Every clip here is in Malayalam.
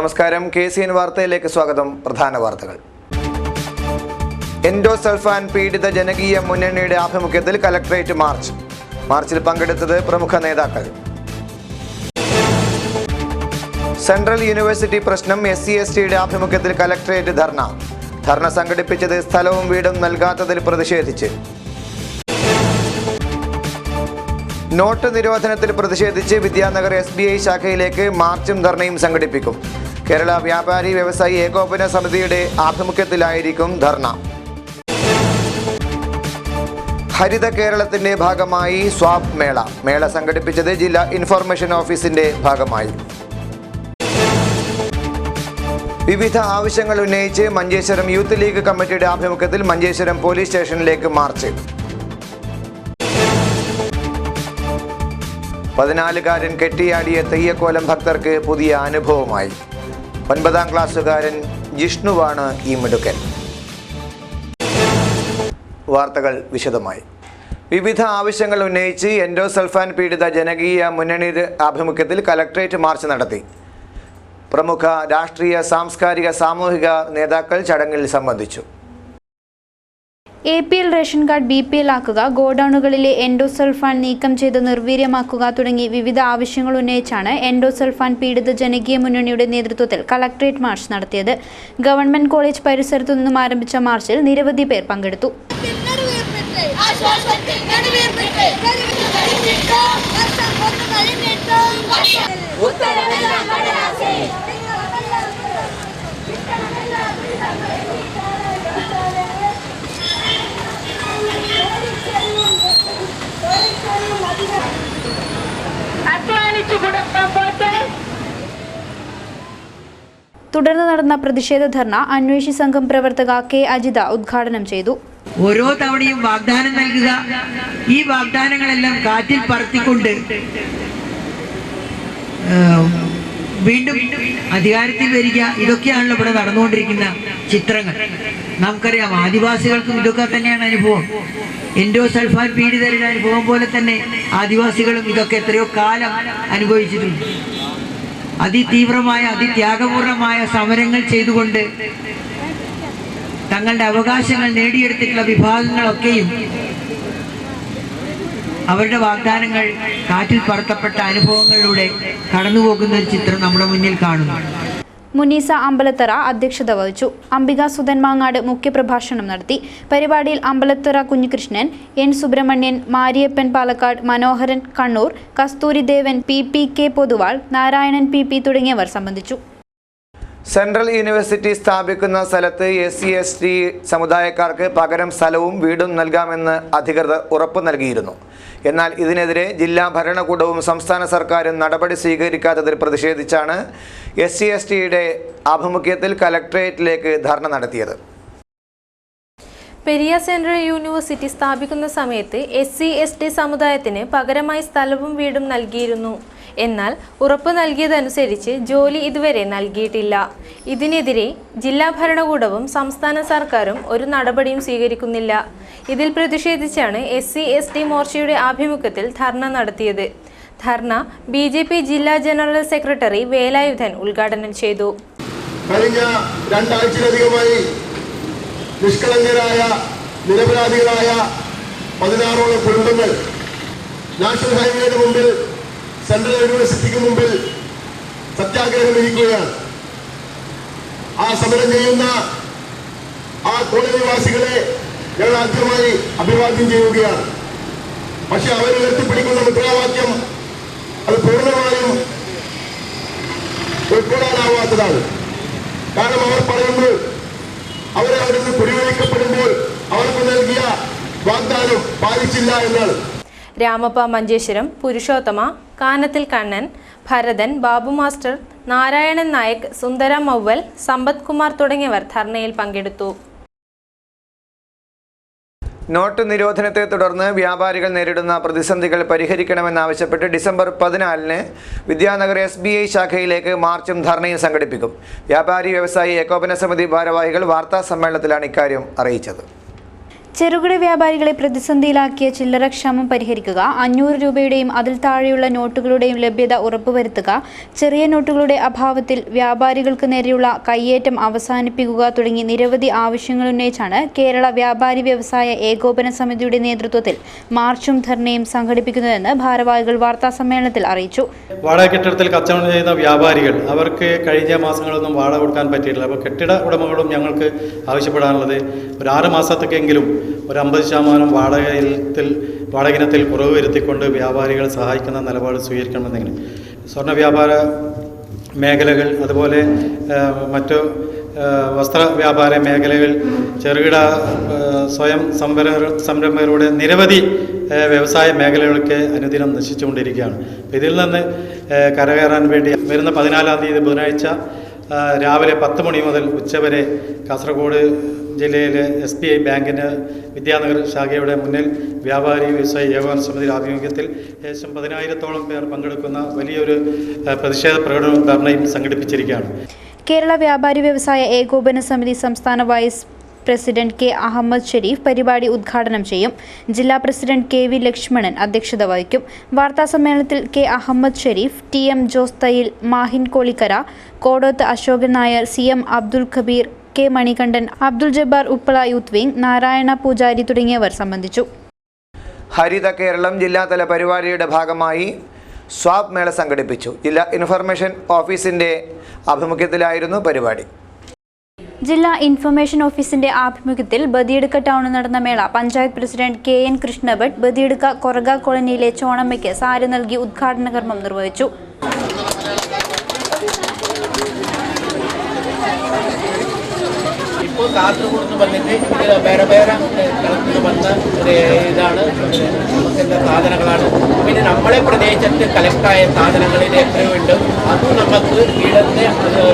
നമസ്കാരം. KCN വാർത്തയിലേക്ക് സ്വാഗതം. പ്രധാന വാർത്തകൾ. എൻഡോസൾഫാൻ പീഡിത ജനകീയ മുന്നണിയുടെ ആഭിമുഖ്യത്തിൽ കലക്ടറേറ്റ് മാർച്ച്. മാർച്ചിൽ പങ്കെടുത്തത് പ്രമുഖ നേതാക്കൾ. സെൻട്രൽ യൂണിവേഴ്സിറ്റി പ്രശ്നം SC/STയുടെ ആഭിമുഖ്യത്തിൽ കലക്ടറേറ്റ് ധർണ. ധർണ സംഘടിപ്പിച്ചത് സ്ഥലവും വീടും നൽകാത്തതിൽ പ്രതിഷേധിച്ച്. നോട്ട് നിരോധനത്തിൽ പ്രതിഷേധിച്ച് വിദ്യാനഗർ SBI ശാഖയിലേക്ക് മാർച്ചും ധർണയും സംഘടിപ്പിക്കും. കേരള വ്യാപാരി വ്യവസായി ഏകോപന സമിതിയുടെ ആഭിമുഖ്യത്തിലായിരിക്കും ധർണ. ഹരിത കേരളത്തിന്റെ ഭാഗമായി സ്വാപ് മേള സംഘടിപ്പിച്ചത് ജില്ലാ ഇൻഫർമേഷൻ ഓഫീസിന്റെ ഭാഗമായി. വിവിധ ആവശ്യങ്ങൾ ഉന്നയിച്ച് മഞ്ചേശ്വരം യൂത്ത് ലീഗ് കമ്മിറ്റിയുടെ ആഭിമുഖ്യത്തിൽ മഞ്ചേശ്വരം പോലീസ് സ്റ്റേഷനിലേക്ക് മാർച്ച്. 14കാരൻ കെട്ടിയാടിയ തെയ്യക്കോലം ഭക്തർക്ക് പുതിയ അനുഭവമായി. 9ാം ക്ലാസ്സുകാരൻ ജിഷ്ണുവാണ് ഈ മിടുക്കൻ. വാർത്തകൾ വിശദമായി. വിവിധ ആവശ്യങ്ങൾ ഉന്നയിച്ച് എൻഡോസൾഫാൻ പീഡിത ജനകീയ മുന്നണിയുടെ ആഭിമുഖ്യത്തിൽ കലക്ടറേറ്റ് മാർച്ച് നടത്തി. പ്രമുഖ രാഷ്ട്രീയ, സാംസ്കാരിക, സാമൂഹിക നേതാക്കൾ ചടങ്ങിൽ സംബന്ധിച്ചു. APL റേഷൻ കാർഡ് BPL ആക്കുക, ഗോഡൌണുകളിലെ എൻഡോസൾഫാൻ നീക്കം ചെയ്ത് നിർവീര്യമാക്കുക തുടങ്ങി വിവിധ ആവശ്യങ്ങൾ ഉന്നയിച്ചാണ് എൻഡോസൾഫാൻ പീഡിത ജനകീയ മുന്നണിയുടെ നേതൃത്വത്തിൽ കളക്ടറേറ്റ് മാർച്ച് നടത്തിയത്. ഗവൺമെന്റ് കോളേജ് പരിസരത്തു നിന്നും ആരംഭിച്ച മാർച്ചിൽ നിരവധി പേർ പങ്കെടുത്തു. തുടർന്ന് നടന്ന പ്രതിഷേധ ധർണ അന്വേഷി സംഘം പ്രവർത്തക K. അജിത ഉദ്ഘാടനം ചെയ്തു. ഓരോ തവണയും വാഗ്ദാനം നൽകുക, ഈ വാഗ്ദാനങ്ങളെല്ലാം കാറ്റിൽ പറത്തിക്കൊണ്ട് വീണ്ടും അധികാരത്തിൽ വരിക, ഇതൊക്കെയാണല്ലോ ഇവിടെ നടന്നുകൊണ്ടിരിക്കുന്ന ചിത്രങ്ങൾ. നമുക്കറിയാം, ആദിവാസികൾക്കും ഇതൊക്കെ തന്നെയാണ് അനുഭവം. എൻഡോസൾഫാൻ പീഡിതരുടെ അനുഭവം പോലെ തന്നെ ആദിവാസികളും ഇതൊക്കെ എത്രയോ കാലം അനുഭവിച്ചിട്ടുണ്ട്. അതിതീവ്രമായ, അതിത്യാഗപൂർണമായ സമരങ്ങൾ ചെയ്തുകൊണ്ട് തങ്ങളുടെ അവകാശങ്ങൾ നേടിയെടുത്തിട്ടുള്ള വിഭാഗങ്ങളൊക്കെയും അവരുടെ വാഗ്ദാനങ്ങൾ കാറ്റിൽ പറത്തപ്പെട്ട അനുഭവങ്ങളിലൂടെ കടന്നുപോകുന്ന ഒരു ചിത്രം നമ്മുടെ മുന്നിൽ കാണുന്നു. മുനീസ അമ്പലത്തറ അധ്യക്ഷത വഹിച്ചു. അംബിക സുധൻമാങ്ങാട് മുഖ്യപ്രഭാഷണം നടത്തി. പരിപാടിയിൽ അമ്പലത്തറ കുഞ്ഞികൃഷ്ണൻ, N. സുബ്രഹ്മണ്യൻ, മാരിയപ്പൻ പാലക്കാട്, മനോഹരൻ കണ്ണൂർ, കസ്തൂരിദേവൻ, PPK പൊതുവാൾ, നാരായണൻ PP തുടങ്ങിയവർ സംബന്ധിച്ചു. സെൻട്രൽ യൂണിവേഴ്സിറ്റി സ്ഥാപിക്കുന്ന സ്ഥലത്ത് SC/ST സമുദായക്കാർക്ക് പകരം സ്ഥലവും വീടും നൽകാമെന്ന് അധികൃതർ ഉറപ്പു നൽകിയിരുന്നു. എന്നാൽ ഇതിനെതിരെ ജില്ലാ ഭരണകൂടവും സംസ്ഥാന സർക്കാരും നടപടി സ്വീകരിക്കാത്തതിൽ പ്രതിഷേധിച്ചാണ് SC/STയുടെ ആഭിമുഖ്യത്തിൽ കലക്ടറേറ്റിലേക്ക് ധർണ നടത്തിയത്. പെരിയ സെൻട്രൽ യൂണിവേഴ്സിറ്റി സ്ഥാപിക്കുന്ന സമയത്ത് SC/ST സമുദായത്തിന് പകരമായി സ്ഥലവും വീടും നൽകിയിരുന്നു. എന്നാൽ ഉറപ്പ് നൽകിയതനുസരിച്ച് ജോലി ഇതുവരെ നൽകിയിട്ടില്ല. ഇതിനെതിരെ ജില്ലാ ഭരണകൂടവും സംസ്ഥാന സർക്കാരും ഒരു നടപടിയും സ്വീകരിക്കുന്നില്ല. ഇതിൽ പ്രതിഷേധിച്ചാണ് SC/ST മോർച്ചയുടെ ആഭിമുഖ്യത്തിൽ ധർണ നടത്തിയത്. ധർണ BJP ജില്ലാ ജനറൽ സെക്രട്ടറി വേലായുധൻ ഉദ്ഘാടനം ചെയ്തു. കഴിഞ്ഞ 2 ആഴ്ചയിലധികമായി നിഷ്കളങ്കരായ, നിരപരാധികളായ 16ഓളം കുടുംബങ്ങൾ നാഷണൽ ഹൈവേയുടെ മുമ്പിൽ, സെൻട്രൽ യൂണിവേഴ്സിറ്റിക്ക് മുമ്പിൽ സത്യാഗ്രഹം ഇരിക്കുകയാണ്. ആ സമരം ചെയ്യുന്ന ആ കോളനിവാസികളെ ഞങ്ങൾ ആദ്യമായി അഭിവാദ്യം ചെയ്യുകയാണ്. പക്ഷെ അവർ ഉയർത്തിപ്പിടിക്കുന്ന മുദ്രാവാക്യം അത് പൂർണ്ണമായും ഉൾക്കൊള്ളാനാവാത്തതാണ്. കാരണം അവർ പറയുന്നു, അവരെ അവിടുന്ന് കുടിവെളിക്കപ്പെടുമ്പോൾ അവർക്ക് നൽകിയ വാഗ്ദാനം പാലിച്ചില്ല എന്നാണ്. രാമപ്പ മഞ്ചേശ്വരം, പുരുഷോത്തമ, കാനത്തിൽ കണ്ണൻ, ഭരതൻ, ബാബു മാസ്റ്റർ, നാരായണൻ നായക്, സുന്ദര മൗവൽ, സമ്പത് കുമാർ തുടങ്ങിയവർ ധർണയിൽ പങ്കെടുത്തു. നോട്ട് നിരോധനത്തെ തുടർന്ന് വ്യാപാരികൾ നേരിടുന്ന പ്രതിസന്ധികൾ പരിഹരിക്കണമെന്നാവശ്യപ്പെട്ട് ഡിസംബർ 14-ന് വിദ്യാനഗർ SBI ശാഖയിലേക്ക് മാർച്ചും ധർണയും സംഘടിപ്പിക്കും. വ്യാപാരി വ്യവസായി ഏകോപന സമിതി ഭാരവാഹികൾ വാർത്താ സമ്മേളനത്തിലാണ് ഇക്കാര്യം അറിയിച്ചത്. ചെറുകിട വ്യാപാരികളെ പ്രതിസന്ധിയിലാക്കിയ ചില്ലറക്ഷാമം പരിഹരിക്കുക, 500 രൂപയുടെയും അതിൽ താഴെയുള്ള നോട്ടുകളുടെയും ലഭ്യത ഉറപ്പുവരുത്തുക, ചെറിയ നോട്ടുകളുടെ അഭാവത്തിൽ വ്യാപാരികൾക്ക് നേരെയുള്ള കയ്യേറ്റം അവസാനിപ്പിക്കുക തുടങ്ങി നിരവധി ആവശ്യങ്ങളുന്നയിച്ചാണ് കേരള വ്യാപാരി വ്യവസായ ഏകോപന സമിതിയുടെ നേതൃത്വത്തിൽ മാർച്ചും ധർണയും സംഘടിപ്പിക്കുന്നതെന്ന് ഭാരവാഹികൾ വാർത്താസമ്മേളനത്തിൽ അറിയിച്ചു. വാടക കെട്ടിടത്തിൽ കച്ചവടം ചെയ്യുന്ന വ്യാപാരികൾ അവർക്ക് കഴിഞ്ഞ മാസങ്ങളൊന്നും വാടക കൊടുക്കാൻ പറ്റിയിട്ടില്ല. അപ്പോൾ കെട്ടിട ഉടമകളും ഞങ്ങൾക്ക് ആവശ്യപ്പെടാനുള്ളത് ഒരു 6 മാസത്തേക്കെങ്കിലും ഒരു 50% വാടകയിനത്തിൽ കുറവ് വരുത്തിക്കൊണ്ട് വ്യാപാരികളെ സഹായിക്കുന്ന നിലപാട് സ്വീകരിക്കണമെന്നിങ്ങനെ സ്വർണ്ണ വ്യാപാര മേഖലകൾ, അതുപോലെ മറ്റു വസ്ത്ര വ്യാപാര മേഖലകൾ, ചെറുകിട സ്വയം സംരംഭകരുടെ നിരവധി വ്യവസായ മേഖലകളൊക്കെ അനുദിനം നശിച്ചുകൊണ്ടിരിക്കുകയാണ്. ഇതിൽ നിന്ന് കരകയറാൻ വേണ്ടി വരുന്ന 14-ാം തീയതി ബുധനാഴ്ച രാവിലെ 10 മണി മുതൽ ഉച്ചവരെ കാസർഗോഡ് ജില്ലയിലെ SBI ബാങ്കിന് വിദ്യാനഗർ ശാഖയുടെ മുന്നിൽ വ്യാപാരി വ്യവസായ ഏകോപന സമിതിയുടെ ആഭിമുഖ്യത്തിൽ ഏകദേശം 10,000-ഓളം പേർ പങ്കെടുക്കുന്ന വലിയൊരു പ്രതിഷേധ പ്രകടനവും ധർണയും സംഘടിപ്പിച്ചിരിക്കുകയാണ്. കേരള വ്യാപാരി വ്യവസായ ഏകോപന സമിതി സംസ്ഥാന vice president K Ahammed Sherif പരിപാടി ഉദ്ഘാടനം ചെയ്യും. ജില്ലാ പ്രസിഡന്റ് KV ലക്ഷ്മണൻ അധ്യക്ഷത വഹിക്കും. വാർത്താസമ്മേളനത്തിൽ K Ahammed Shareef, TM Jose Thayyil, Mahin Kolikkara, Kodoth Ashokan Nair, CM Abdul Khabeer, K Manikandan, Abdul Jabbar Uppala youth wing, Narayana Poojary തുടങ്ങിയവർ സംബന്ധിച്ചു. ഹരിത കേരളം ജില്ലാതല പരിപാടിയുടെ ഭാഗമായി സ്വാബ് മേള സംഘടിപ്പിച്ചു. ജില്ലാ ഇൻഫർമേഷൻ ഓഫീസിന്റെ ആഭിമുഖ്യത്തിലായിരുന്നു പരിപാടി. ജില്ലാ ഇൻഫർമേഷൻ ഓഫീസിന്റെ ആഭിമുഖ്യത്തിൽ ബദിയടുക്ക ടൗണിൽ നടന്ന മേള പഞ്ചായത്ത് പ്രസിഡന്റ് KN കൃഷ്ണഭട്ട് ബദിയടുക്ക കൊറഗ കോളനിയിലെ ചോണമ്മയ്ക്ക് സാരി നൽകി ഉദ്ഘാടന കർമ്മം നിർവഹിച്ചു. ഇപ്പോൾ കാസർഗോഡ് വന്നിട്ട് വേറെ വേറെ സ്ഥലത്ത് വന്ന ഇതാണ് നമുക്കെന്താ സാധനങ്ങളാണ്. പിന്നെ നമ്മളെ പ്രദേശത്ത് കളക്റ്റായ സാധനങ്ങളിൽ എത്രയുണ്ട് അതും നമുക്ക് ഇടത്തെ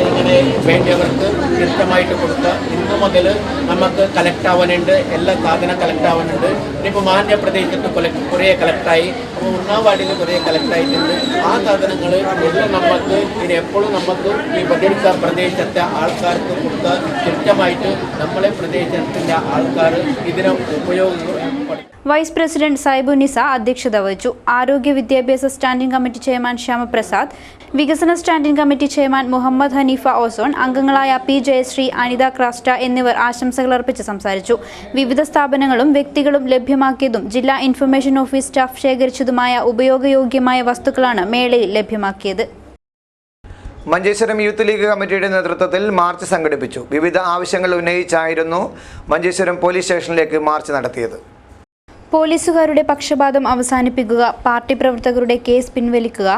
ഇങ്ങനെ വേണ്ടിയവർക്ക് കൃത്യമായിട്ട് കൊടുക്കുക. ഇന്ന് മുതൽ നമുക്ക് കളക്റ്റാവാനുണ്ട്, എല്ലാ സാധനം കളക്റ്റാവാനുണ്ട്. ഇനിയിപ്പോൾ മാന്യ പ്രദേശത്ത് കുറേ കളക്റ്റായി, അപ്പോൾ 1-ാം വാർഡിൽ കുറേ കളക്റ്റായിട്ടുണ്ട്. ആ സാധനങ്ങൾ എല്ലാം നമുക്ക് ഇനി എപ്പോഴും നമുക്ക് ഈ ബദിയടുക്ക പ്രദേശത്തെ ആൾക്കാർക്ക് കൊടുക്കുക. കൃത്യമായിട്ട് നമ്മളെ പ്രദേശത്തിന്റെ ആൾക്കാർ ഇതിനെ ഉപയോഗിക്കും. വൈസ് പ്രസിഡന്റ് സൈബുനിസ അധ്യക്ഷത വഹിച്ചു. ആരോഗ്യ വിദ്യാഭ്യാസ സ്റ്റാൻഡിംഗ് കമ്മിറ്റി ചെയർമാൻ ശ്യാമപ്രസാദ്, വികസന standing committee chairman Muhammad Haneefa Ozone, അംഗങ്ങളായ P ജയശ്രീ, അനിത ക്രാസ്റ്റ എന്നിവർ ആശംസകൾ അർപ്പിച്ച് സംസാരിച്ചു. വിവിധ സ്ഥാപനങ്ങളും വ്യക്തികളും ലഭ്യമാക്കിയതും ജില്ലാ ഇൻഫർമേഷൻ ഓഫീസ് സ്റ്റാഫ് ശേഖരിച്ചതുമായ ഉപയോഗയോഗ്യമായ വസ്തുക്കളാണ് മേളയിൽ ലഭ്യമാക്കിയത്. മഞ്ചേശ്വരം യൂത്ത് ലീഗ് കമ്മിറ്റിയുടെ നേതൃത്വത്തിൽ മാർച്ച് സംഘടിപ്പിച്ചു. വിവിധ ആവശ്യങ്ങൾ ഉന്നയിച്ചായിരുന്നു മഞ്ചേശ്വരം പോലീസ് സ്റ്റേഷനിലേക്ക് മാർച്ച് നടത്തിയത്. പോലീസുകാരുടെ പക്ഷപാതം അവസാനിപ്പിക്കുക, പാർട്ടി പ്രവർത്തകരുടെ കേസ് പിൻവലിക്കുക,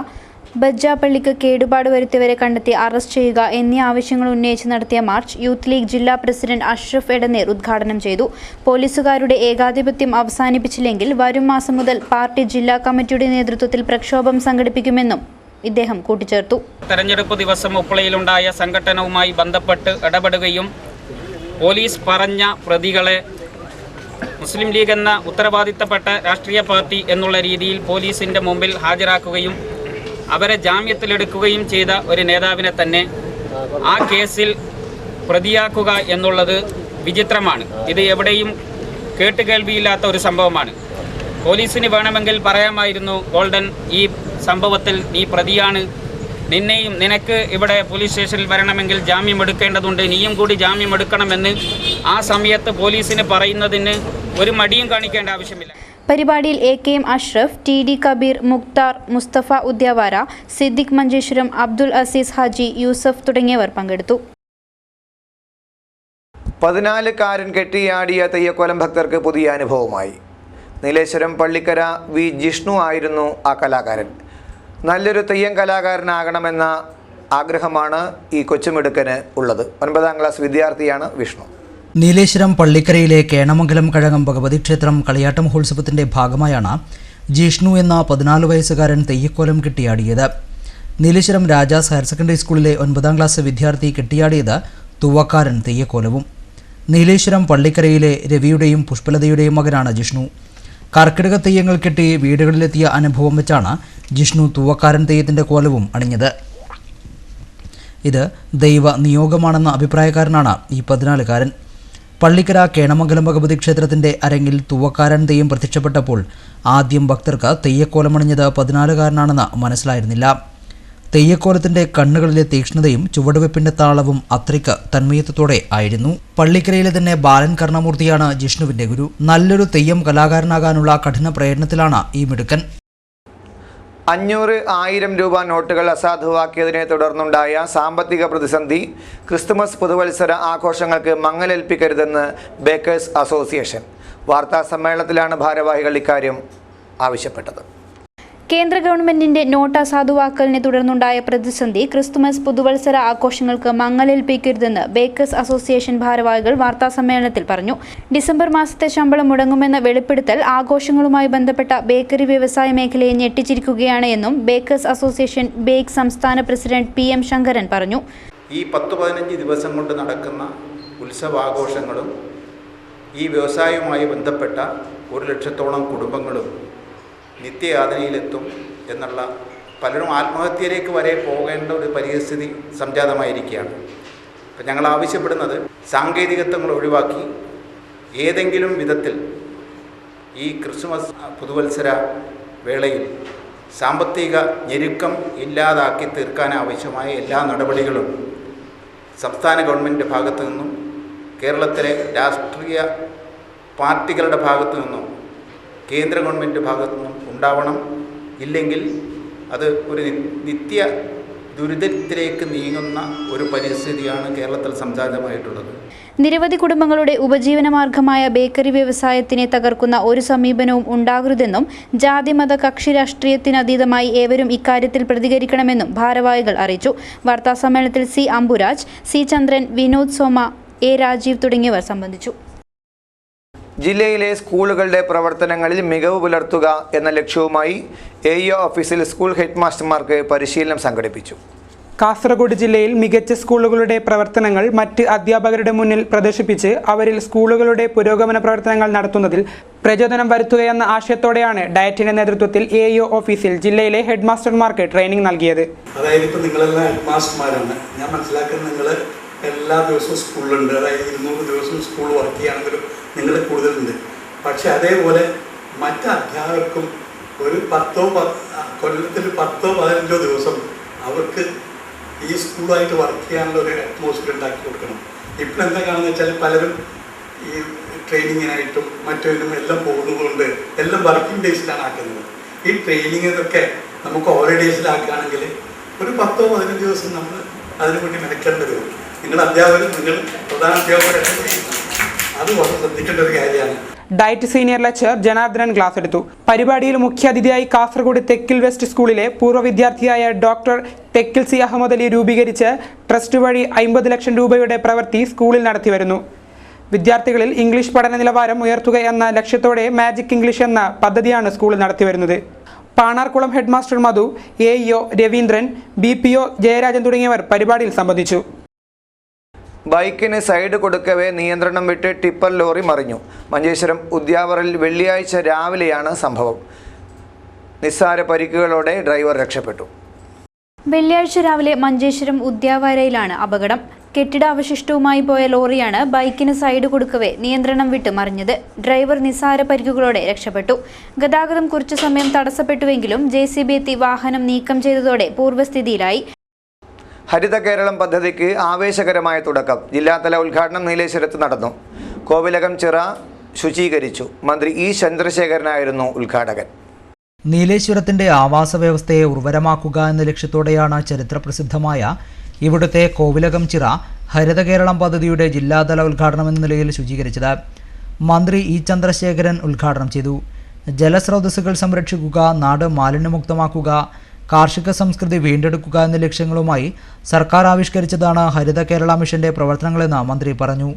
ബജ്ജാപ്പള്ളിക്ക് കേടുപാട് വരുത്തിയവരെ കണ്ടെത്തി അറസ്റ്റ് ചെയ്യുക എന്നീ ആവശ്യങ്ങൾ ഉന്നയിച്ച് നടത്തിയ മാർച്ച് യൂത്ത് ലീഗ് ജില്ലാ പ്രസിഡന്റ് അഷ്റഫ് എടനീർ ഉദ്ഘാടനം ചെയ്തു. പോലീസുകാരുടെ ഏകാധിപത്യം അവസാനിപ്പിച്ചില്ലെങ്കിൽ വരും മാസം മുതൽ പാർട്ടി ജില്ലാ കമ്മിറ്റിയുടെ നേതൃത്വത്തിൽ പ്രക്ഷോഭം സംഘടിപ്പിക്കുമെന്നും ഇദ്ദേഹം കൂട്ടിച്ചേർത്തു. തെരഞ്ഞെടുപ്പ് ദിവസം ഉപ്പളയിലുണ്ടായ സംഘടനവുമായി ബന്ധപ്പെട്ട് ഇടപെടുകയും പോലീസ് പറഞ്ഞ പ്രതികളെ മുസ്ലിം ലീഗ് എന്ന ഉത്തരവാദിത്തപ്പെട്ട രാഷ്ട്രീയ പാർട്ടി എന്നുള്ള രീതിയിൽ പോലീസിൻ്റെ മുമ്പിൽ ഹാജരാക്കുകയും അവരെ ജാമ്യത്തിലെടുക്കുകയും ചെയ്ത ഒരു നേതാവിനെ തന്നെ ആ കേസിൽ പ്രതിയാക്കുക എന്നുള്ളത് വിചിത്രമാണ്. ഇത് എവിടെയും കേട്ടുകേൾവിയില്ലാത്ത ഒരു സംഭവമാണ്. പോലീസിന് വേണമെങ്കിൽ പറയാമായിരുന്നു, ഗോൾഡൻ, ഈ സംഭവത്തിൽ നീ പ്രതിയാണ്, നിനക്ക് ഇവിടെ പോലീസ് സ്റ്റേഷനിൽ വരണമെങ്കിൽ ജാമ്യം എടുക്കേണ്ടതുണ്ട്, നീയും കൂടി ജാമ്യം എടുക്കണമെന്ന് ആ സമയത്ത് പോലീസിന് പറയുന്നതിന് ഒരു മടിയും കാണിക്കേണ്ട ആവശ്യമില്ല. പരിപാടിയിൽ AKM അഷ്റഫ്, TD കബീർ, മുക്താർ, മുസ്തഫ ഉദ്യാവാര, സിദ്ദിഖ് മഞ്ചേശ്വരം, അബ്ദുൽ അസീസ് ഹാജി, യൂസഫ് തുടങ്ങിയവർ പങ്കെടുത്തു. 14-കാരൻ കെട്ടിയാടിയ തെയ്യക്കോലം ഭക്തർക്ക് പുതിയ അനുഭവമായി. നീലേശ്വരം പള്ളിക്കര V ജിഷ്ണു ആയിരുന്നു ആ കലാകാരൻ. നല്ലൊരു തെയ്യം കലാകാരനാകണമെന്ന ആഗ്രഹമാണ് ഈ കൊച്ചുമിടുക്കന് ഉള്ളത്. 9ാം ക്ലാസ് വിദ്യാർത്ഥിയാണ് വിഷ്ണു. നീലേശ്വരം പള്ളിക്കരയിലെ കേണമംഗലം കഴകം ഭഗവതി ക്ഷേത്രം കളിയാട്ട മഹോത്സവത്തിന്റെ ഭാഗമായാണ് ജിഷ്ണു എന്ന 14 വയസ്സുകാരൻ തെയ്യക്കോലം കെട്ടിയാടിയത്. നീലേശ്വരം രാജാസ് ഹയർ സെക്കൻഡറി സ്കൂളിലെ 9ാം ക്ലാസ് വിദ്യാർത്ഥി കെട്ടിയാടിയത് തൂവക്കാരൻ തെയ്യക്കോലവും. നീലേശ്വരം പള്ളിക്കരയിലെ രവിയുടെയും പുഷ്പലതയുടെയും മകനാണ് ജിഷ്ണു. കർക്കിടക തെയ്യങ്ങൾ കെട്ടി വീടുകളിലെത്തിയ അനുഭവം വെച്ചാണ് ജിഷ്ണു തൂവക്കാരൻ തെയ്യത്തിന്റെ കോലവും അണിഞ്ഞത്. ഇത് ദൈവ നിയോഗമാണെന്ന അഭിപ്രായക്കാരനാണ് ഈ 14-കാരൻ. പള്ളിക്കര കേണമംഗലം ഭഗവതി ക്ഷേത്രത്തിന്റെ അരങ്ങിൽ തൂവക്കാരൻ തെയ്യം പ്രത്യക്ഷപ്പെട്ടപ്പോൾ ആദ്യം ഭക്തർക്ക് തെയ്യക്കോലമണിഞ്ഞത് 14കാരനാണെന്ന് മനസ്സിലായിരുന്നില്ല. തെയ്യക്കോലത്തിന്റെ കണ്ണുകളിലെ തീക്ഷ്ണതയും ചുവടുവെപ്പിന്റെ താളവും അത്രയ്ക്ക് തന്മയത്വത്തോടെ ആയിരുന്നു. പള്ളിക്കരയിലെ തന്നെ ബാലൻ കർണമൂർത്തിയാണ് ജിഷ്ണുവിന്റെ ഗുരു. നല്ലൊരു തെയ്യം കലാകാരനാകാനുള്ള കഠിന പ്രയത്നത്തിലാണ് ഈ മിടുക്കൻ. 500, 1000 രൂപ നോട്ടുകൾ അസാധുവാക്കിയതിനെ തുടർന്നുണ്ടായ സാമ്പത്തിക പ്രതിസന്ധി ക്രിസ്തുമസ് പുതുവത്സര ആഘോഷങ്ങൾക്ക് മങ്ങലേൽപ്പിക്കരുതെന്ന് ബേക്കേഴ്സ് അസോസിയേഷൻ. വാർത്താ സമ്മേളനത്തിലാണ് ഭാരവാഹികൾ ഇക്കാര്യം ആവശ്യപ്പെട്ടത്. കേന്ദ്ര ഗവൺമെന്റിന്റെ നോട്ട് അസാധുവാക്കലിനെ തുടർന്നുണ്ടായ പ്രതിസന്ധി ക്രിസ്തുമസ് പുതുവത്സര ആഘോഷങ്ങൾക്ക് മങ്ങലേൽപ്പിക്കരുതെന്ന് ബേക്കേഴ്സ് അസോസിയേഷൻ ഭാരവാഹികൾ വാർത്താസമ്മേളനത്തിൽ പറഞ്ഞു. ഡിസംബർ മാസത്തെ ശമ്പളം മുടങ്ങുമെന്ന വെളിപ്പെടുത്തൽ ആഘോഷങ്ങളുമായി ബന്ധപ്പെട്ട ബേക്കറി വ്യവസായ മേഖലയെ ഞെട്ടിച്ചിരിക്കുകയാണ് എന്നും ബേക്കേഴ്സ് അസോസിയേഷൻ ബേക്ക് സംസ്ഥാന പ്രസിഡന്റ് PM ശങ്കരൻ പറഞ്ഞു. ഈ 10-15 ദിവസം കൊണ്ട് നടക്കുന്ന ഉത്സവാഘോഷങ്ങളും ഈ വ്യവസായവുമായി ബന്ധപ്പെട്ട 1 ലക്ഷത്തോളം കുടുംബങ്ങളും നിത്യയാതനയിലെത്തും എന്നുള്ള പലരും ആത്മഹത്യയിലേക്ക് വരെ പോകേണ്ട ഒരു പരിസ്ഥിതി സംജാതമായിരിക്കുകയാണ്. അപ്പം ഞങ്ങൾ ആവശ്യപ്പെടുന്നത് സാങ്കേതികത്വങ്ങൾ ഒഴിവാക്കി ഏതെങ്കിലും വിധത്തിൽ ഈ ക്രിസ്മസ് പുതുവത്സര വേളയിൽ സാമ്പത്തിക ഞെരുക്കം ഇല്ലാതാക്കി തീർക്കാനാവശ്യമായ എല്ലാ നടപടികളും സംസ്ഥാന ഗവൺമെൻറ്റിൻ്റെ ഭാഗത്തു നിന്നും കേരളത്തിലെ രാഷ്ട്രീയ പാർട്ടികളുടെ ഭാഗത്തു നിന്നും കേന്ദ്ര ഗവൺമെൻറ് ഭാഗത്തു നിന്നും ഉണ്ടാവണം. ഇല്ലെങ്കിൽ അത് ഒരു നിത്യ ദുരിതത്തിലേക്ക് നീങ്ങുന്ന ഒരു പരിസ്ഥിതിയാണ് കേരളത്തിൽ സംജാതമായിട്ടുള്ളത്. നിരവധി കുടുംബങ്ങളുടെ ഉപജീവനമാർഗമായ ബേക്കറി വ്യവസായത്തിനെ തകർക്കുന്ന ഒരു സമീപനവും ഉണ്ടാകരുതെന്നും ജാതിമത കക്ഷി രാഷ്ട്രീയത്തിനതീതമായി ഏവരും ഇക്കാര്യത്തിൽ പ്രതികരിക്കണമെന്നും ഭാരവാഹികൾ അറിയിച്ചു. വാർത്താസമ്മേളനത്തിൽ C. അംബുരാജ്, C. Chandran, Vinod Soma, A. Rajeev തുടങ്ങിയവർ സംബന്ധിച്ചു. ജില്ലയിലെ സ്കൂളുകളുടെ പ്രവർത്തനങ്ങളിൽ മികവ് പുലർത്തുക എന്ന ലക്ഷ്യവുമായി AEO ഓഫീസിൽ സ്കൂൾ ഹെഡ്മാസ്റ്റർമാർക്ക് പരിശീലനം സംഘടിപ്പിച്ചു. കാസർഗോഡ് ജില്ലയിൽ മികച്ച സ്കൂളുകളുടെ പ്രവർത്തനങ്ങൾ മറ്റ് അധ്യാപകരുടെ മുന്നിൽ പ്രദർശിപ്പിച്ച് അവരിൽ സ്കൂളുകളുടെ പുരോഗമന പ്രവർത്തനങ്ങൾ നടത്തുന്നതിൽ പ്രചോദനം വരുത്തുകയെന്ന ആശയത്തോടെയാണ് ഡയറ്റിന്റെ നേതൃത്വത്തിൽ AEO ഓഫീസിൽ ജില്ലയിലെ ഹെഡ്മാസ്റ്റർമാർക്ക് ട്രെയിനിങ് നൽകിയത്. അതായത് ഇപ്പോൾ നിങ്ങളെല്ലാം ഹെഡ്മാസ്റ്റർമാരാണ്. ഞാൻ മനസ്സിലാക്കുന്നത് നിങ്ങൾ എല്ലാ ദിവസവും സ്കൂളിലുണ്ട്. അതായത് 200 ദിവസവും സ്കൂൾ വർക്ക് ചെയ്യുകയാണെങ്കിലും നിങ്ങൾ കൂടുതലുണ്ട്. പക്ഷെ അതേപോലെ മറ്റ് അധ്യാപകർക്കും ഒരു കൊല്ലത്തിൽ 10-15 ദിവസം അവർക്ക് ഈ സ്കൂളുമായിട്ട് വർക്ക് ചെയ്യാനുള്ള ഒരു അറ്റ്മോസ്ഫിയർ ഉണ്ടാക്കി കൊടുക്കണം. ഇപ്പോൾ എന്താ കാണുന്നത് വെച്ചാൽ പലരും ഈ ട്രെയിനിങ്ങിനായിട്ടും മറ്റൊന്നും എല്ലാം പോകുന്നതുകൊണ്ട് എല്ലാം വർക്കിംഗ് ഡേയ്സിലാണ് ആക്കുന്നത്. ഈ ട്രെയിനിങ്ങിനൊക്കെ നമുക്ക് ഓരോ ഡേയ്സിലാക്കുകയാണെങ്കിൽ ഒരു 10-15 ദിവസം നമ്മൾ അതിനുവേണ്ടി മെനക്കേണ്ടി വരും. നിങ്ങൾ അധ്യാപകർ, നിങ്ങൾ പ്രധാന അധ്യാപകർ അത് വളരെ ശ്രദ്ധിക്കേണ്ട ഒരു കാര്യമാണ്. Diet senior lecture Janardhanan class എടുത്തു. പരിപാടിയിൽ മുഖ്യാതിഥിയായി കാസർഗോഡ് തെക്കിൽ വെസ്റ്റ് സ്കൂളിലെ പൂർവ്വ വിദ്യാർത്ഥിയായ ഡോക്ടർ തെക്കിൽ C. അഹമ്മദ് അലി രൂപീകരിച്ച് ട്രസ്റ്റ് വഴി 50 ലക്ഷം രൂപയുടെ പ്രവൃത്തി സ്കൂളിൽ നടത്തിവരുന്നു. വിദ്യാർത്ഥികളിൽ ഇംഗ്ലീഷ് പഠന നിലവാരം ഉയർത്തുക എന്ന ലക്ഷ്യത്തോടെ മാജിക് ഇംഗ്ലീഷ് എന്ന പദ്ധതിയാണ് സ്കൂളിൽ നടത്തിവരുന്നത്. പാണാർകുളം ഹെഡ്മാസ്റ്റർ മധു, AEO രവീന്ദ്രൻ, BPO ജയരാജൻ തുടങ്ങിയവർ പരിപാടിയിൽ സംബന്ധിച്ചു. ബൈക്കിന് സൈഡ് കൊടുക്കവേ നിയന്ത്രണം വിട്ട് ടിപ്പർ ലോറി മറിഞ്ഞു. മഞ്ചേശ്വരം ഉദ്യാവറിൽ വെള്ളിയാഴ്ച രാവിലെയാണ് സംഭവം. നിസ്സാര പരിക്കുകളോടെ ഡ്രൈവർ രക്ഷപ്പെട്ടു. വെള്ളിയാഴ്ച രാവിലെ മഞ്ചേശ്വരം ഉദ്യാവരയിലാണ് അപകടം. കെട്ടിടാവശിഷ്ടവുമായി പോയ ലോറിയാണ് ബൈക്കിന് സൈഡ് കൊടുക്കവേ നിയന്ത്രണം വിട്ട് മറിഞ്ഞത്. ഡ്രൈവർ നിസ്സാര പരിക്കുകളോടെ രക്ഷപ്പെട്ടു. ഗതാഗതം കുറച്ചു സമയം തടസ്സപ്പെട്ടുവെങ്കിലും JCB എത്തി വാഹനം നീക്കം ചെയ്തതോടെ പൂർവ്വസ്ഥിതിയിലായി. ഹരിത കേരളം പദ്ധതിക്ക് ആവേശകരമായ തുടക്കം. ജില്ലാതല ഉദ്ഘാടനം നീലേശ്വരത്ത് നടന്നു. കോവിലകം ചിറ ശുചീകരിച്ചു. മന്ത്രി E. ചന്ദ്രശേഖരനായിരുന്നു ഉദ്ഘാടകൻ. നീലേശ്വരത്തിന്റെ ആവാസ വ്യവസ്ഥയെ ഉർവരമാക്കുക എന്ന ലക്ഷ്യത്തോടെയാണ് ചരിത്രപ്രസിദ്ധമായ ഇവിടുത്തെ കോവിലകം ചിറ ഹരിത കേരളം പദ്ധതിയുടെ ജില്ലാതല ഉദ്ഘാടനം എന്ന നിലയിൽ ശുചീകരിച്ചത്. മന്ത്രി E. ചന്ദ്രശേഖരൻ ഉദ്ഘാടനം ചെയ്തു. ജലസ്രോതസ്സുകൾ സംരക്ഷിക്കുക, നാട് മാലിന്യമുക്തമാക്കുക, കാർഷിക സംസ്കൃതി വീണ്ടെടുക്കുക എന്ന ലക്ഷ്യങ്ങളുമായി സർക്കാർ ആവിഷ്കരിച്ചതാണ് ഹരിത കേരള മിഷന്റെ പ്രവർത്തനങ്ങളെന്ന് മന്ത്രി പറഞ്ഞു.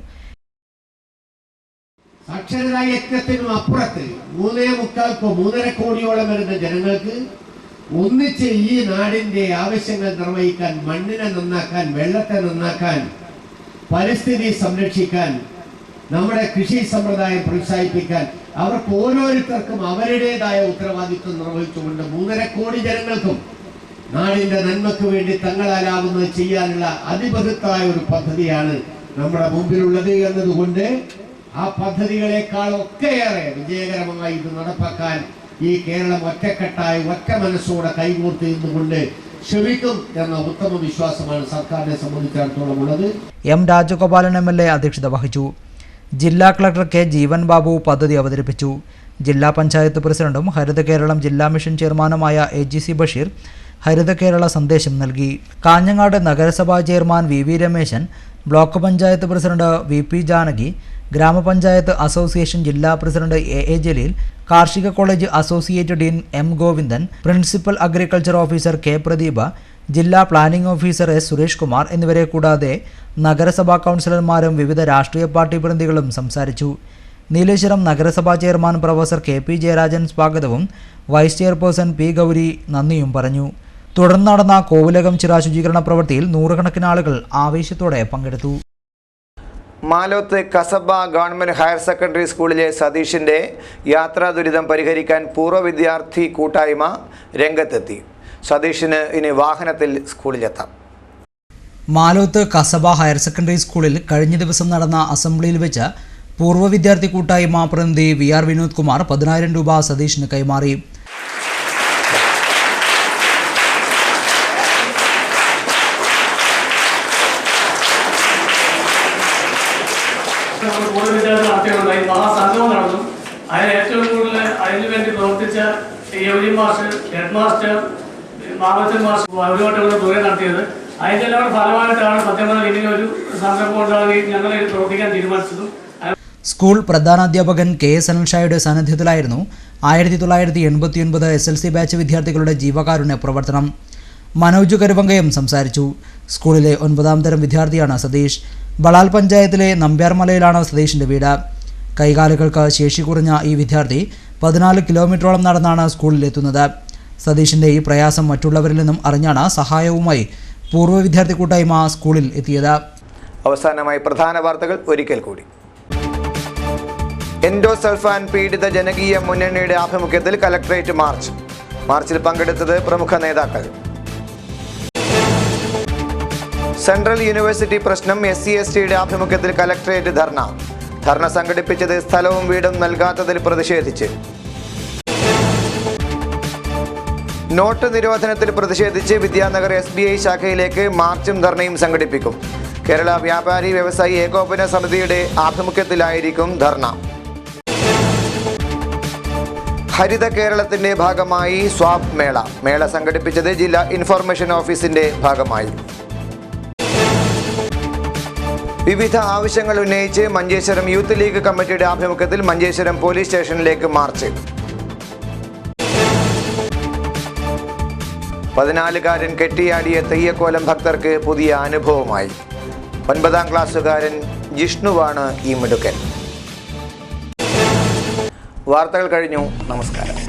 സാക്ഷരതാ യജ്ഞത്തിനും അപ്പുറത്ത് 3.25-3.5 കോടിയോളം വരുന്ന ജനങ്ങൾക്ക് ഒന്നിച്ച് ഈ നാടിന്റെ ആവശ്യങ്ങൾ നിർവഹിക്കാൻ, മണ്ണിനെ നന്നാക്കാൻ, വെള്ളത്തെ നന്നാക്കാൻ, പരിസ്ഥിതി സംരക്ഷിക്കാൻ, നമ്മുടെ കൃഷി സമ്പ്രദായം പ്രോത്സാഹിപ്പിക്കാൻ അവർക്ക് ഓരോരുത്തർക്കും അവരുടേതായ ഉത്തരവാദിത്വം നിർവഹിച്ചുകൊണ്ട് 3.5 കോടി ജനങ്ങൾക്കും നാടിന്റെ നന്മയ്ക്ക് വേണ്ടി തങ്ങളാലാവുന്നത് ചെയ്യാനുള്ള അതിബദ്ധത്തായ ഒരു പദ്ധതിയാണ് നമ്മുടെ മുമ്പിലുള്ളത് എന്നതുകൊണ്ട് ആ പദ്ധതികളെക്കാളൊക്കെയേറെ വിജയകരമായി ഇത് നടപ്പാക്കാൻ ഈ കേരളം ഒറ്റക്കെട്ടായി ഒറ്റ മനസ്സോടെ കൈകോർത്ത് നിന്നുകൊണ്ട് ശ്രമിക്കും എന്ന ഉത്തമ വിശ്വാസമാണ് സർക്കാരിനെ സംബന്ധിച്ചിടത്തോളം ഉള്ളത്. എം രാജഗോപാലൻ MLA അധ്യക്ഷത വഹിച്ചു. ജില്ലാ കളക്ടർ കെ ജീവൻ ബാബു പദ്ധതി അവതരിപ്പിച്ചു. ജില്ലാ പഞ്ചായത്ത് പ്രസിഡന്റും ഹരിത കേരളം ജില്ലാ മിഷൻ ചെയർമാനുമായ AGC ബഷീർ ഹരിത കേരള സന്ദേശം നൽകി. കാഞ്ഞങ്ങാട് നഗരസഭാ chairman VV Rameshan, block panchayat president VP Janaki, ഗ്രാമപഞ്ചായത്ത് അസോസിയേഷൻ ജില്ലാ പ്രസിഡന്റ് AA ജലീൽ, കാർഷിക college associate dean M Govindan, principal agriculture officer K Pradeepa, ജില്ലാ planning officer S Suresh Kumar എന്നിവരെ കൂടാതെ നഗരസഭാ കൗൺസിലർമാരും വിവിധ രാഷ്ട്രീയ പാർട്ടി പ്രതിനിധികളും സംസാരിച്ചു. നീലേശ്വരം നഗരസഭാ ചെയർമാൻ പ്രൊഫസർ KP ജയരാജൻ സ്വാഗതവും വൈസ് ചെയർപേഴ്സൺ P ഗൗരി നന്ദിയും പറഞ്ഞു. തുടർന്ന് നടന്ന കോവിലകം ചിറ ശുചീകരണ പ്രവൃത്തിയിൽ നൂറുകണക്കിന് ആളുകൾ ആവേശത്തോടെ പങ്കെടുത്തു. Maloth Kasaba government higher secondary സ്കൂളിലെ സതീഷിൻ്റെ യാത്രാ ദുരിതം പരിഹരിക്കാൻ പൂർവ്വ വിദ്യാർത്ഥി കൂട്ടായ്മ രംഗത്തെത്തി. സതീഷിന് ഇനി വാഹനത്തിൽ സ്കൂളിലെത്താം. മാലോത്ത് കസബ ഹയർ സെക്കൻഡറി സ്കൂളിൽ കഴിഞ്ഞ ദിവസം നടന്ന അസംബ്ലിയിൽ വെച്ച് പൂർവ്വ വിദ്യാർത്ഥി കൂട്ടായ്മ പ്രതിനിധി VR വിനോദ് കുമാർ 10,000 രൂപ സതീഷിന് കൈമാറി. മഹാസംഗമം നടന്നു. അതിന് ഏറ്റവും കൂടുതൽ അതിനുവേണ്ടി പ്രവർത്തിച്ച Yauri master, head master, Mamachan master അവരുമായിട്ടുള്ള ദൂരെ നടത്തിയത്. അതിൻ്റെ എല്ലാം ഫലമായിട്ടാണ് സത്യം പറഞ്ഞാൽ ഇങ്ങനെ ഒരു സംരംഭം ഉണ്ടാവുകയും ഞങ്ങൾ ഇത് പ്രവർത്തിക്കാൻ തീരുമാനിച്ചതും. സ്കൂൾ പ്രധാനാധ്യാപകൻ KS അനൽഷായുടെ സാന്നിധ്യത്തിലായിരുന്നു 1989 SLC ബാച്ച് വിദ്യാർത്ഥികളുടെ ജീവകാരുണ്യ പ്രവർത്തനം. മനോജ് കരുവങ്കയം സംസാരിച്ചു. സ്കൂളിലെ 9ാം തരം വിദ്യാർത്ഥിയാണ് സതീഷ്. ബളാൽ പഞ്ചായത്തിലെ നമ്പ്യാർമലയിലാണ് സതീഷിൻ്റെ വീട്. കൈകാലുകൾക്ക് ശേഷി കുറഞ്ഞ ഈ വിദ്യാർത്ഥി 14 കിലോമീറ്ററോളം നടന്നാണ് സ്കൂളിലെത്തുന്നത്. സതീഷിൻ്റെ ഈ പ്രയാസം മറ്റുള്ളവരിൽ നിന്നും അറിഞ്ഞാണ് സഹായവുമായി പൂർവ്വ വിദ്യാർത്ഥി കൂട്ടായ്മ സ്കൂളിൽ എത്തിയത്. അവസാനമായി പ്രധാന വാർത്തകൾ ഒരിക്കൽ കൂടി. എൻഡോസൾഫാൻ പീഡിത ജനകീയ മുന്നണിയുടെ ആഭിമുഖ്യത്തിൽ കലക്ടറേറ്റ് മാർച്ച്. മാർച്ചിൽ പങ്കെടുത്തത് പ്രമുഖ നേതാക്കൾ. സെൻട്രൽ യൂണിവേഴ്സിറ്റി പ്രശ്നം SC/STയുടെ ആഭിമുഖ്യത്തിൽ കലക്ടറേറ്റ് ധർണ. ധർണ സംഘടിപ്പിച്ചത് സ്ഥലവും വീടും നൽകാത്തതിൽ പ്രതിഷേധിച്ച്. നോട്ട് നിരോധനത്തിൽ പ്രതിഷേധിച്ച് വിദ്യാനഗർ SBI ശാഖയിലേക്ക് മാർച്ചും ധർണയും സംഘടിപ്പിക്കും. കേരള വ്യാപാരി വ്യവസായി ഏകോപന സമിതിയുടെ ആഭിമുഖ്യത്തിലായിരിക്കും ധർണ. ഹരിത കേരളത്തിന്റെ ഭാഗമായി സ്വാപ് മേള സംഘടിപ്പിച്ചത് ജില്ലാ ഇൻഫർമേഷൻ ഓഫീസിന്റെ ഭാഗമായി. വിവിധ ആവശ്യങ്ങൾ ഉന്നയിച്ച് മഞ്ചേശ്വരം യൂത്ത് ലീഗ് കമ്മിറ്റിയുടെ ആഭിമുഖ്യത്തിൽ മഞ്ചേശ്വരം പോലീസ് സ്റ്റേഷനിലേക്ക് മാർച്ച്. 14കാരൻ കെട്ടിയാടിയ തെയ്യക്കോലം ഭക്തർക്ക് പുതിയ അനുഭവമായി. 9ാം ക്ലാസ്സുകാരൻ ജിഷ്ണുവാണ് ഈ മിടുക്കൻ. വാർത്തകൾ കഴിഞ്ഞു. നമസ്കാരം.